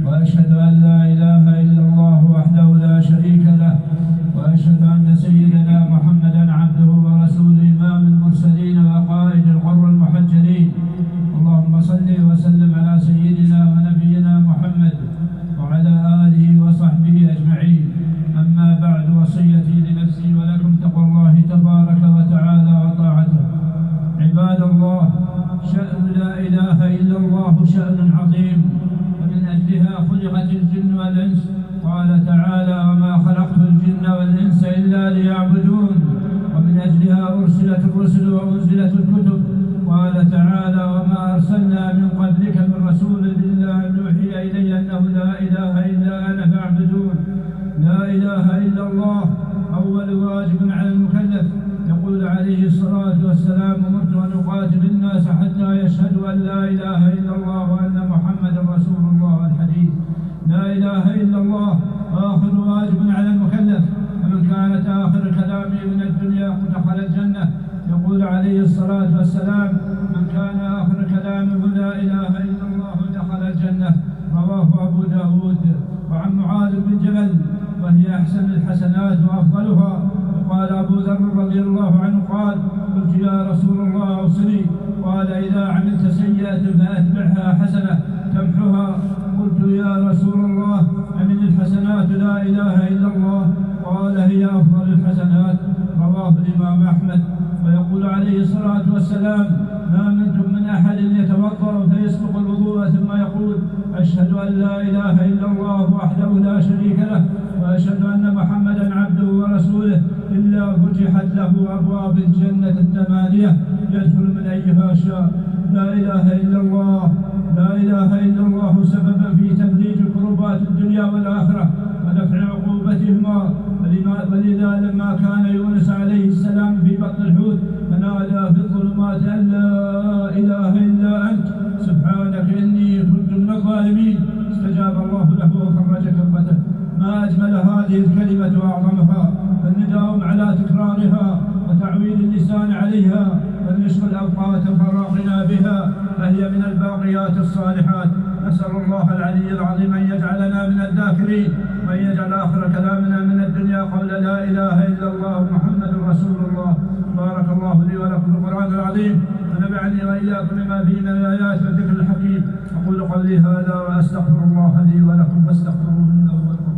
وأشهد أن لا إله إلا الله وحده لا شريك له، وأشهد أن سيدنا محمدا عبده ورسوله إمام المرسلين وقائد الغر المحجلين. اللهم صل وسلم على سيدنا ونبينا محمد وعلى آله وصحبه أجمعين. أما بعد، وصيتي لنفسي ولكم تقوى الله تبارك وتعالى وطاعته. عباد الله، شأن لا إله إلا الله شأن عظيم، ومن أجلها خلقت الجن والإنس. قال تعالى: وما خلقت الجن والإنس إلا ليعبدون. ومن أجلها أرسلت الرسل وأنزلت الكتب. قال تعالى: وما أرسلنا من قبلك من رسول إلا أن يوحي إلي أنه لا إله إلا أنا فاعبدون. لا إله إلا الله أول واجب على المكلف. يقول عليه الصلاة والسلام: أمرت أن أقاتل الناس حتى يشهدوا أن لا إله إلا الله وأن محمدا رسول الله. الحديث. لا إله إلا الله آخر واجب على المكلف، فمن كانت آخر كلامه من الدنيا دخل الجنة. يقول عليه الصلاة والسلام: من كان آخر كلامه لا إله إلا الله دخل الجنة. رواه أبو داود. وعن معاذ بن جبل: وهي أحسن الحسنات وأفضلها. وقال أبو ذر رضي الله عنه قال: قلت يا رسول الله أوصني. قال: إذا عملت سيئة فأتبعها حسنة تمحها. قلت يا رسول الله أمن الحسنات لا إله إلا الله؟ قال: هي أفضل الحسنات. رواه الإمام أحمد. ويقول عليه الصلاة والسلام: ما منكم من أحد يتوضأ فيسبق الوضوء ثم يقول: أشهد أن لا إله إلا الله وحده لا شريك له، وأشهد أن محمدا عبده ورسوله، إلا فتحت له أبواب الجنة الثمانية يدخل من أيها شاء. لا إله إلا الله، لا إله إلا الله سببا في تفريج كربات الدنيا والآخرة ودفع عقوبتهما. ولذا لما كان يونس عليه السلام في بطن الحوت فنادى في الظلمات أن لا إله إلا أنت سبحانك إني كنت من الظالمين، استجاب الله له وفرج كربته. ما أجمل هذه الكلمة وأعظمها، فالنداء على تكرارها وتعويل اللسان عليها، ونشغل أوقات فراغنا بها، فهي من الباقيات الصالحات. نسأل الله العلي العظيم أن يجعلنا من الذاكرين، وأن يجعل آخر كلامنا من الدنيا قول لا إله إلا الله محمد رسول الله. بارك الله لي ولكم في القرآن العظيم، ونفعني وإياكم بما فيه من الآيات والذكر الحكيم. أقول قولي هذا وأستغفر الله لي ولكم فاستغفروه إنه هو الغفور.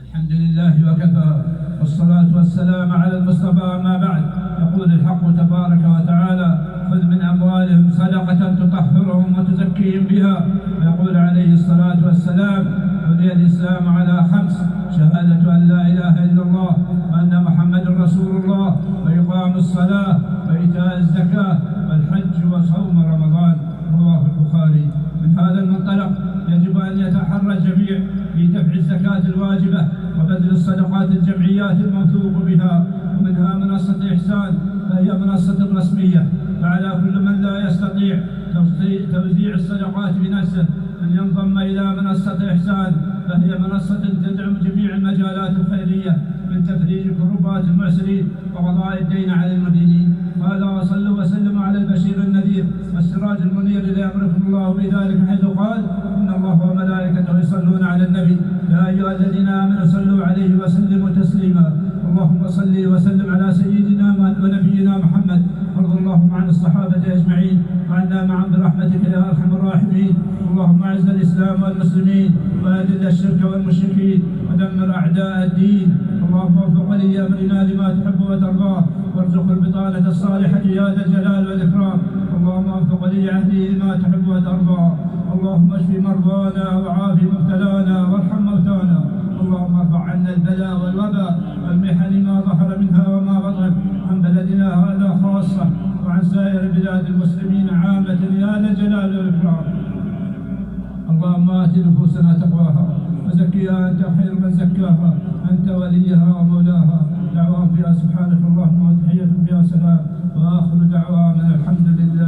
الحمد لله وكفى، والصلاة والسلام على المصطفى. ما بعد، يقول الحق تبارك وتعالى: خذ من أموالهم صدقة تطهرهم وتزكيهم بها. ويقول عليه الصلاة والسلام: بني الإسلام على 5: شهادة أن لا إله إلا الله وأن محمد رسول الله، وإقام الصلاة، وإيتاء الزكاة، والحج، وصوم رمضان. رواه البخاري. من هذا المنطلق يجب أن يتحرى الجميع في دفع الزكاة الواجبة وبذل الصدقات الجمعيات الموثوق بها، ومنها منصة إحسان، فهي منصة رسمية، فعلى كل من لا يستطيع توزيع الصدقات بنفسه أن ينضم إلى منصة إحسان، فهي منصة تدعم جميع المجالات الخيرية من تفريج كربات المعسرين وقضاء الدين على المدينين. قال: وصلوا وسلموا على البشير النذير والسراج المنير الذي يأمركم الله بذلك، حيث قال: إن الله وملائكته يصلون على النبي يا أيها الذين آمنوا صلوا عليه وسلموا تسليما. اللهم صل وسلم على سيدنا ونبينا محمد، وارض اللهم عن الصحابة أجمعين، وعنا معهم برحمتك يا أرحم الراحمين. اللهم أعز الإسلام والمسلمين، وأذل الشرك والمشركين، ودمر أعداء الدين. اللهم وفق ولي أمرنا لما تحب وترضاه، وارزق البطانة الصالحة يا ذا الجلال والإكرام. اللهم وفق ولي عهده لما تحب وترضاه. اللهم اشف مرضانا وعاف مبتلانا وارحم موتانا. اللهم ارفع عنا البلاء والوباء والمحن ما ظهر منها وما بطن عن بلدنا هذا خاصة، وعن سائر بلاد المسلمين عامة يا ذا الجلال والإكرام. اللهم آت نفوسنا تقواها وزكها أنت خير من زكاها، أنت وليها ومولاها. دعواهم فيها سبحانك اللهم وتحيتهم فيها سلام، وآخر دعواهم الحمد لله.